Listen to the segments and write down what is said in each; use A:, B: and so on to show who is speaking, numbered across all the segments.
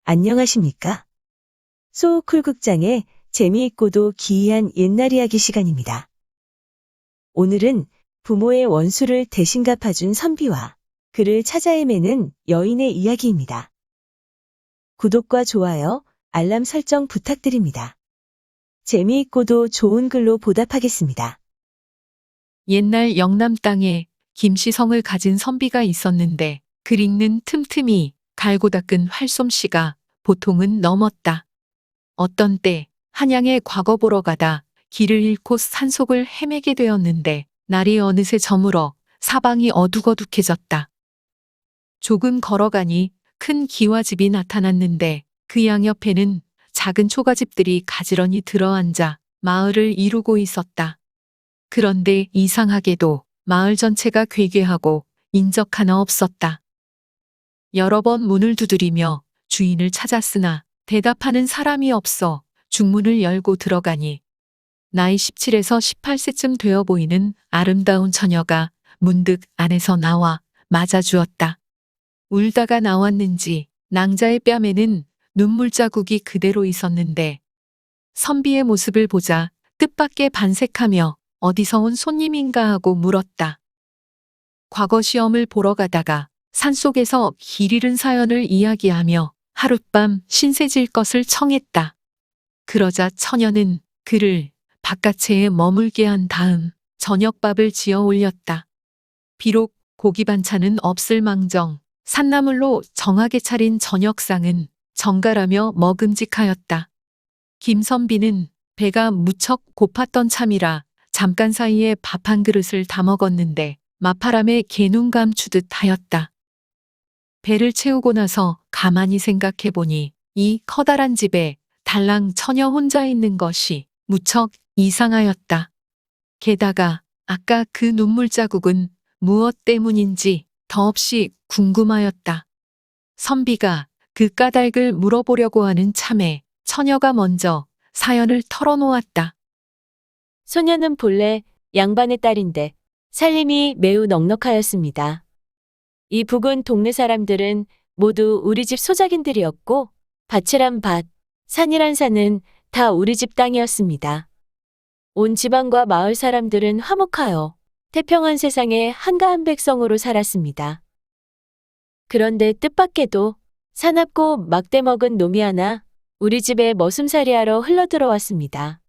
A: 안녕하십니까? 소쿨극장의 재미있고도 기이한 옛날 이야기 시간입니다. 오늘은 부모의 원수를 대신 갚아준 선비와 그를 찾아 헤매는 여인의 이야기입니다. 구독과 좋아요, 알람 설정 부탁드립니다. 재미있고도 좋은 글로 보답하겠습니다.
B: 옛날 영남 땅에 김씨성을 가진 선비가 있었는데 글 읽는 틈틈이 갈고 닦은 활솜씨가 보통은 넘었다. 어떤 때 한양에 과거 보러 가다 길을 잃고 산속을 헤매게 되었는데 날이 어느새 저물어 사방이 어둑어둑해졌다. 조금 걸어가니 큰 기와집이 나타났는데 그 양옆에는 작은 초가집들이 가지런히 들어앉아 마을을 이루고 있었다. 그런데 이상하게도 마을 전체가 괴괴하고 인적 하나 없었다. 여러 번 문을 두드리며 주인을 찾았으나 대답하는 사람이 없어 중문을 열고 들어가니 나이 17에서 18세쯤 되어 보이는 아름다운 처녀가 문득 안에서 나와 맞아주었다. 울다가 나왔는지 낭자의 뺨에는 눈물 자국이 그대로 있었는데 선비의 모습을 보자 뜻밖의 반색하며 어디서 온 손님인가 하고 물었다. 과거 시험을 보러 가다가 산속에서 길 잃은 사연을 이야기하며 하룻밤 신세질 것을 청했다. 그러자 처녀는 그를 바깥채에 머물게 한 다음 저녁밥을 지어 올렸다. 비록 고기 반찬은 없을 망정 산나물로 정하게 차린 저녁상은 정갈하며 먹음직하였다. 김선비는 배가 무척 고팠던 참이라 잠깐 사이에 밥 한 그릇을 다 먹었는데 마파람에 개눈 감추듯 하였다. 배를 채우고 나서 가만히 생각해 보니 이 커다란 집에 달랑 처녀 혼자 있는 것이 무척 이상하였다. 게다가 아까 그 눈물 자국은 무엇 때문인지 더없이 궁금하였다. 선비가 그 까닭을 물어보려고 하는 참에 처녀가 먼저 사연을 털어놓았다.
A: 소녀는 본래 양반의 딸인데 살림이 매우 넉넉하였습니다. 이 부근 동네 사람들은 모두 우리 집 소작인들이었고 밭이란 밭, 산이란 산은 다 우리 집 땅이었습니다. 온 지방과 마을 사람들은 화목하여 태평한 세상에 한가한 백성으로 살았습니다. 그런데 뜻밖에도 사납고 막대 먹은 놈이 하나 우리 집에 머슴살이하러 흘러들어왔습니다.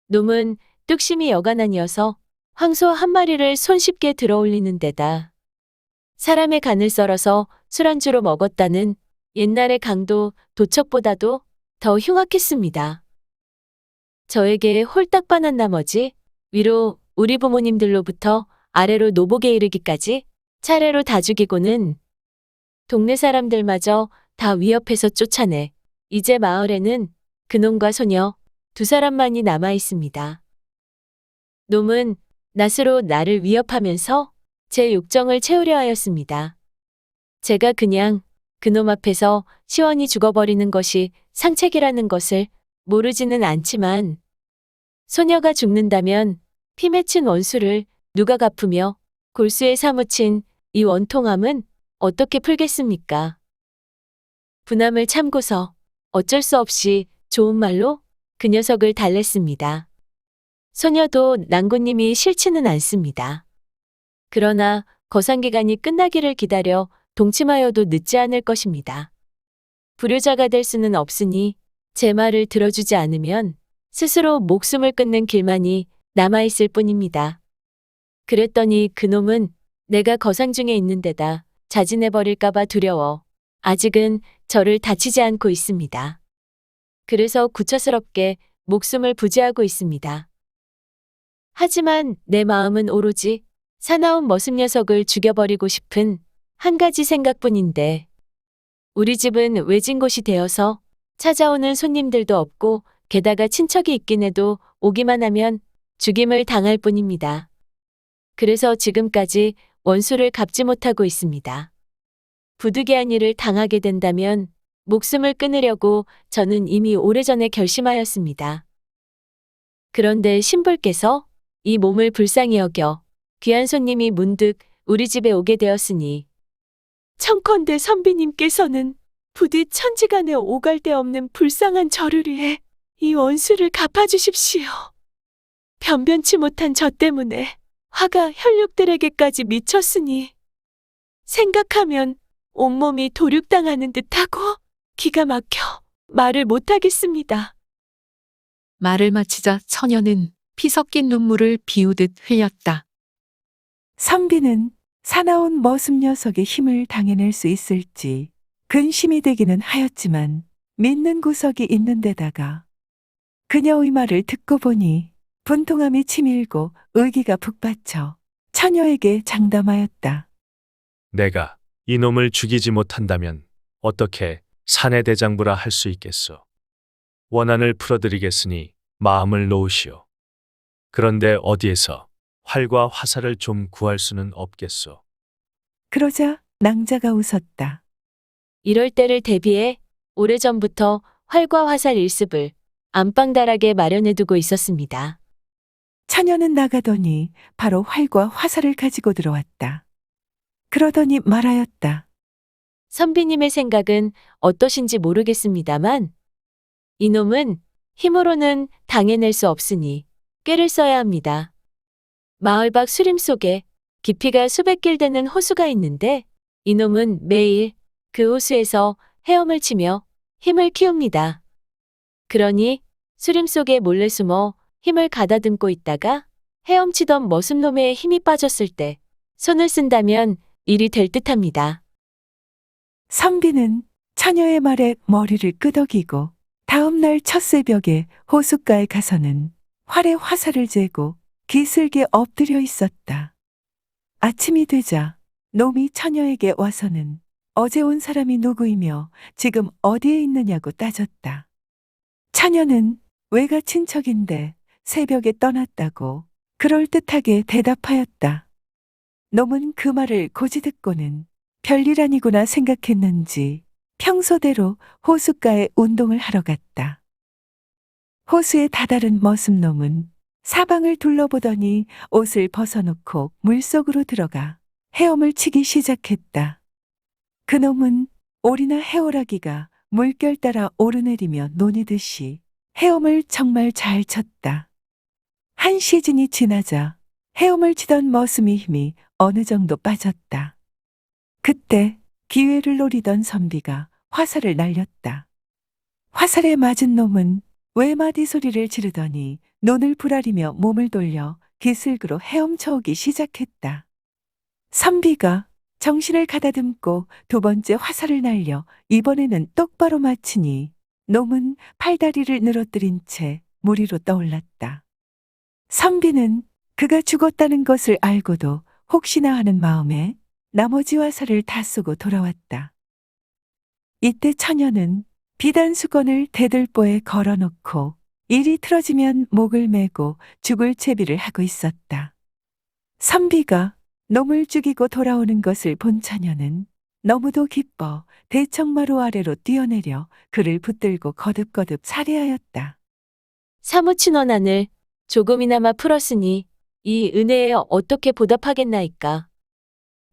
A: 놈은 뚝심이 여간아니어서 황소 한 마리를 손쉽게 들어올리는 데다 사람의 간을 썰어서 술안주로 먹었다는 옛날의 강도 도척보다도 더 흉악했습니다. 저에게 홀딱 반한 나머지 위로 우리 부모님들로부터 아래로 노복에 이르기까지 차례로 다 죽이고는 동네 사람들마저 다 위협해서 쫓아내 이제 마을에는 그놈과 소녀 두 사람만이 남아 있습니다. 놈은 낫으로 나를 위협하면서 제 욕정을 채우려 하였습니다. 제가 그냥 그놈 앞에서 시원히 죽어버리는 것이 상책이라는 것을 모르지는 않지만 소녀가 죽는다면 피 맺힌 원수를 누가 갚으며 골수에 사무친 이 원통함은 어떻게 풀겠습니까? 분함을 참고서 어쩔 수 없이 좋은 말로 그 녀석을 달랬습니다. 소녀도 낭군님이 싫지는 않습니다. 그러나 거상기간이 끝나기를 기다려 동침하여도 늦지 않을 것입니다. 불효자가 될 수는 없으니 제 말을 들어주지 않으면 스스로 목숨을 끊는 길만이 남아있을 뿐입니다. 그랬더니 그놈은 내가 거상 중에 있는 데다 자진해버릴까봐 두려워 아직은 저를 다치지 않고 있습니다. 그래서 구차스럽게 목숨을 부지하고 있습니다. 하지만 내 마음은 오로지 사나운 머슴 녀석을 죽여버리고 싶은 한 가지 생각뿐인데 우리 집은 외진 곳이 되어서 찾아오는 손님들도 없고 게다가 친척이 있긴 해도 오기만 하면 죽임을 당할 뿐입니다. 그래서 지금까지 원수를 갚지 못하고 있습니다. 부득이한 일을 당하게 된다면 목숨을 끊으려고 저는 이미 오래전에 결심하였습니다. 그런데 신불께서 이 몸을 불쌍히 여겨 귀한 손님이 문득 우리 집에 오게 되었으니 청컨대 선비님께서는 부디 천지간에 오갈 데 없는 불쌍한 저를 위해 이 원수를 갚아주십시오. 변변치 못한 저 때문에 화가 혈육들에게까지 미쳤으니 생각하면 온몸이 도륙당하는 듯하고 기가 막혀 말을 못하겠습니다.
B: 말을 마치자 처녀는 피 섞인 눈물을 비우듯 흘렸다.
C: 선비는 사나운 머슴 녀석의 힘을 당해낼 수 있을지 근심이 되기는 하였지만 믿는 구석이 있는 데다가 그녀의 말을 듣고 보니 분통함이 치밀고 의기가 북받쳐 처녀에게 장담하였다.
D: 내가 이놈을 죽이지 못한다면 어떻게 사내대장부라 할 수 있겠소. 원한을 풀어드리겠으니 마음을 놓으시오. 그런데 어디에서 활과 화살을 좀 구할 수는 없겠소.
C: 그러자 낭자가 웃었다.
A: 이럴 때를 대비해 오래전부터 활과 화살 일습을 안방다락에 마련해두고 있었습니다.
C: 처녀는 나가더니 바로 활과 화살을 가지고 들어왔다. 그러더니 말하였다.
A: 선비님의 생각은 어떠신지 모르겠습니다만 이놈은 힘으로는 당해낼 수 없으니 꾀를 써야 합니다. 마을 밖 수림 속에 깊이가 수백 길 되는 호수가 있는데 이놈은 매일 그 호수에서 헤엄을 치며 힘을 키웁니다. 그러니 수림 속에 몰래 숨어 힘을 가다듬고 있다가 헤엄치던 머슴놈의 힘이 빠졌을 때 손을 쓴다면 일이 될 듯합니다.
C: 선비는 처녀의 말에 머리를 끄덕이고 다음 날 첫새벽에 호숫가에 가서는 활에 화살을 재고 기슭에 엎드려 있었다. 아침이 되자 놈이 처녀에게 와서는 어제 온 사람이 누구이며 지금 어디에 있느냐고 따졌다. 처녀는 외가 친척인데 새벽에 떠났다고 그럴듯하게 대답하였다. 놈은 그 말을 고지 듣고는 별일 아니구나 생각했는지 평소대로 호숫가에 운동을 하러 갔다. 호수에 다다른 머슴놈은 사방을 둘러보더니 옷을 벗어놓고 물속으로 들어가 헤엄을 치기 시작했다. 그놈은 오리나 해오라기가 물결 따라 오르내리며 노니듯이 헤엄을 정말 잘 쳤다. 한 시즌이 지나자 헤엄을 치던 머슴의 힘이 어느 정도 빠졌다. 그때 기회를 노리던 선비가 화살을 날렸다. 화살에 맞은 놈은 외마디 소리를 지르더니 눈을 부라리며 몸을 돌려 기슭으로 헤엄쳐오기 시작했다. 선비가 정신을 가다듬고 두 번째 화살을 날려 이번에는 똑바로 맞히니 놈은 팔다리를 늘어뜨린 채 물 위로 떠올랐다. 선비는 그가 죽었다는 것을 알고도 혹시나 하는 마음에 나머지 화살을 다 쏘고 돌아왔다. 이때 처녀는 비단 수건을 대들보에 걸어놓고 일이 틀어지면 목을 메고 죽을 채비를 하고 있었다. 선비가 놈을 죽이고 돌아오는 것을 본 처녀는 너무도 기뻐 대청마루 아래로 뛰어내려 그를 붙들고 거듭거듭 살해하였다.
A: 사무친 원한을 조금이나마 풀었으니 이 은혜에 어떻게 보답하겠나이까.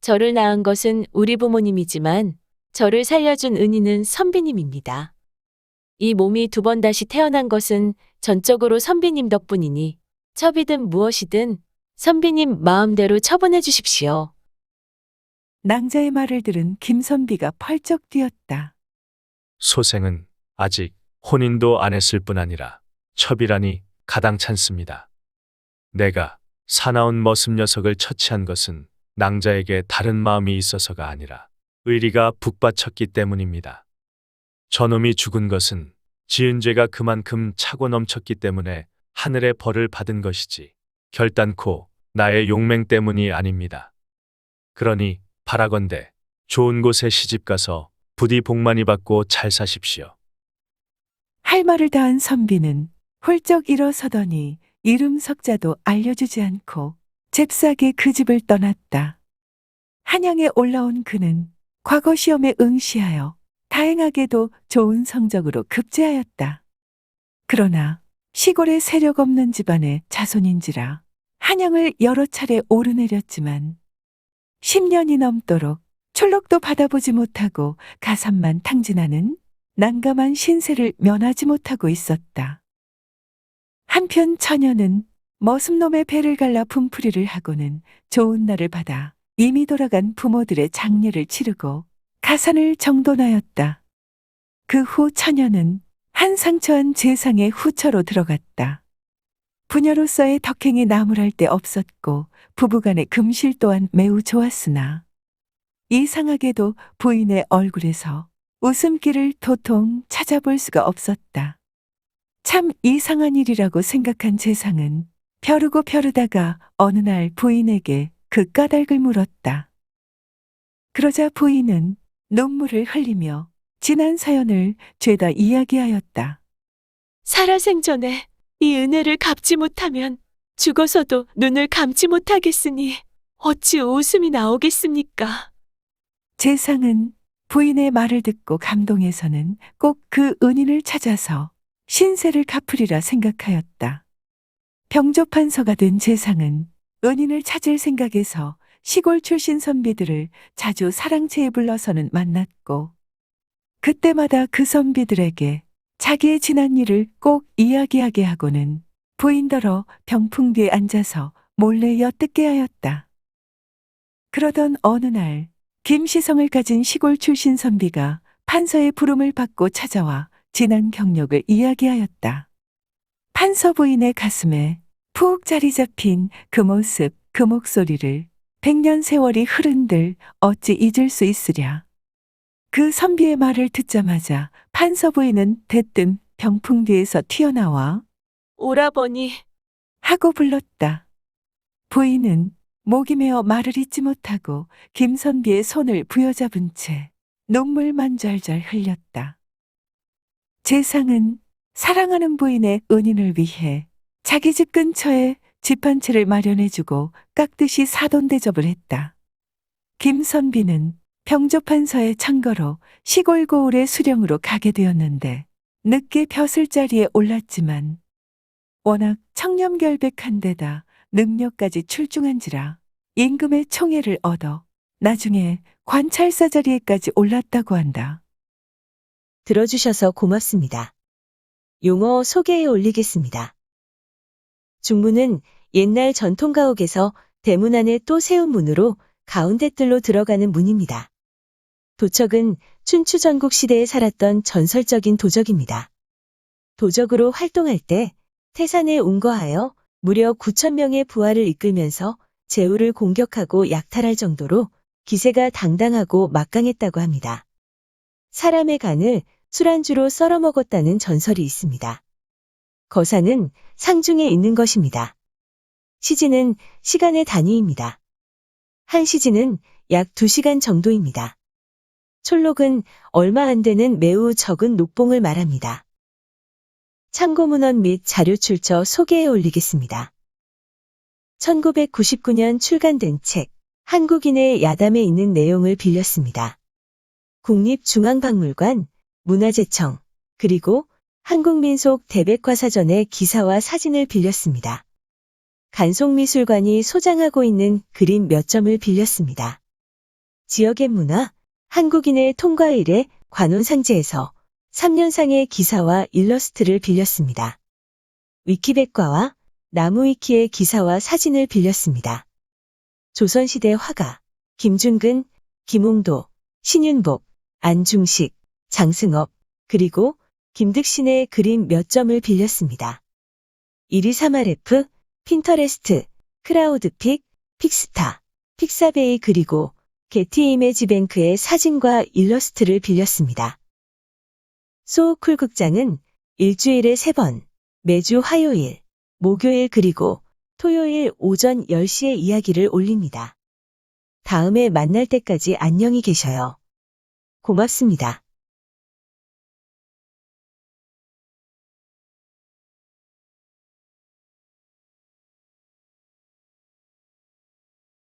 A: 저를 낳은 것은 우리 부모님이지만 저를 살려준 은인은 선비님입니다. 이 몸이 두 번 다시 태어난 것은 전적으로 선비님 덕분이니 첩이든 무엇이든 선비님 마음대로 처분해 주십시오.
C: 낭자의 말을 들은 김선비가 펄쩍 뛰었다.
D: 소생은 아직 혼인도 안 했을 뿐 아니라 첩이라니 가당찮습니다. 내가 사나운 머슴 녀석을 처치한 것은 낭자에게 다른 마음이 있어서가 아니라 의리가 북받쳤기 때문입니다. 저놈이 죽은 것은 지은 죄가 그만큼 차고 넘쳤기 때문에 하늘의 벌을 받은 것이지 결단코 나의 용맹 때문이 아닙니다. 그러니 바라건대 좋은 곳에 시집가서 부디 복 많이 받고 잘 사십시오.
C: 할 말을 다한 선비는 훌쩍 일어서더니 이름 석자도 알려주지 않고 잽싸게 그 집을 떠났다. 한양에 올라온 그는 과거 시험에 응시하여 다행하게도 좋은 성적으로 급제하였다. 그러나 시골에 세력 없는 집안의 자손인지라 한양을 여러 차례 오르내렸지만 10년이 넘도록 촐록도 받아보지 못하고 가산만 탕진하는 난감한 신세를 면하지 못하고 있었다. 한편 처녀는 머슴놈의 배를 갈라 분풀이를 하고는 좋은 날을 받아 이미 돌아간 부모들의 장례를 치르고 가산을 정돈하였다. 그 후 처녀는 한상처한 재상의 후처로 들어갔다. 부녀로서의 덕행이 나무랄 데 없었고 부부간의 금실 또한 매우 좋았으나 이상하게도 부인의 얼굴에서 웃음기를 도통 찾아볼 수가 없었다. 참 이상한 일이라고 생각한 재상은 벼르고 벼르다가 어느 날 부인에게 그 까닭을 물었다. 그러자 부인은 눈물을 흘리며 지난 사연을 죄다 이야기하였다.
A: 살아생전에 이 은혜를 갚지 못하면 죽어서도 눈을 감지 못하겠으니 어찌 웃음이 나오겠습니까?
C: 재상은 부인의 말을 듣고 감동해서는 꼭 그 은인을 찾아서 신세를 갚으리라 생각하였다. 병조판서가 된 재상은 은인을 찾을 생각에서 시골 출신 선비들을 자주 사랑채에 불러서는 만났고 그때마다 그 선비들에게 자기의 지난 일을 꼭 이야기하게 하고는 부인더러 병풍 뒤에 앉아서 몰래 엿듣게 하였다. 그러던 어느 날 김시성을 가진 시골 출신 선비가 판서의 부름을 받고 찾아와 지난 경력을 이야기하였다. 판서 부인의 가슴에 푹 자리 잡힌 그 모습, 그 목소리를 100년 세월이 흐른들 어찌 잊을 수 있으랴. 그 선비의 말을 듣자마자 판서 부인은 대뜸 병풍 뒤에서 튀어나와
A: 오라버니,
C: 하고 불렀다. 부인은 목이 메어 말을 잇지 못하고 김선비의 손을 부여잡은 채 눈물만 절절 흘렸다. 재상은 사랑하는 부인의 은인을 위해 자기 집 근처에 집 한 채를 마련해주고 깍듯이 사돈대접을 했다. 김선비는 병조판서의 창거로 시골 고을의 수령으로 가게 되었는데 늦게 벼슬자리에 올랐지만 워낙 청렴결백한 데다 능력까지 출중한지라 임금의 총애를 얻어 나중에 관찰사 자리에까지 올랐다고 한다.
A: 들어주셔서 고맙습니다. 용어 소개해 올리겠습니다. 중문은 옛날 전통가옥에서 대문 안에 또 세운 문으로 가운데 뜰로 들어가는 문입니다. 도척은 춘추 전국 시대에 살았던 전설적인 도적입니다. 도적으로 활동할 때 태산에 운거하여 무려 9,000명의 부하를 이끌면서 제후를 공격하고 약탈할 정도로 기세가 당당하고 막강했다고 합니다. 사람의 간을 술안주로 썰어 먹었다는 전설이 있습니다. 거사는 상중에 있는 것입니다. 시진은 시간의 단위입니다. 한 시진은 약 2시간 정도입니다. 촐록은 얼마 안 되는 매우 적은 녹봉을 말합니다. 참고문헌 및 자료 출처 소개해 올리겠습니다. 1999년 출간된 책 한국인의 야담에 있는 내용을 빌렸습니다. 국립중앙박물관, 문화재청, 그리고 한국민속 대백과사전의 기사와 사진을 빌렸습니다. 간송미술관이 소장하고 있는 그림 몇 점을 빌렸습니다. 지역의 문화, 한국인의 통과일의 관혼상제에서 3년상의 기사와 일러스트를 빌렸습니다. 위키백과와 나무위키의 기사와 사진을 빌렸습니다. 조선시대 화가, 김준근, 김홍도, 신윤복, 안중식, 장승업, 그리고 김득신의 그림 몇 점을 빌렸습니다. 1238F, 핀터레스트, 크라우드픽, 픽스타, 픽사베이 그리고 게티 이미지뱅크의 사진과 일러스트를 빌렸습니다. 소우쿨 극장은 일주일에 3번, 매주 화요일, 목요일 그리고 토요일 오전 10시에 이야기를 올립니다. 다음에 만날 때까지 안녕히 계셔요. 고맙습니다.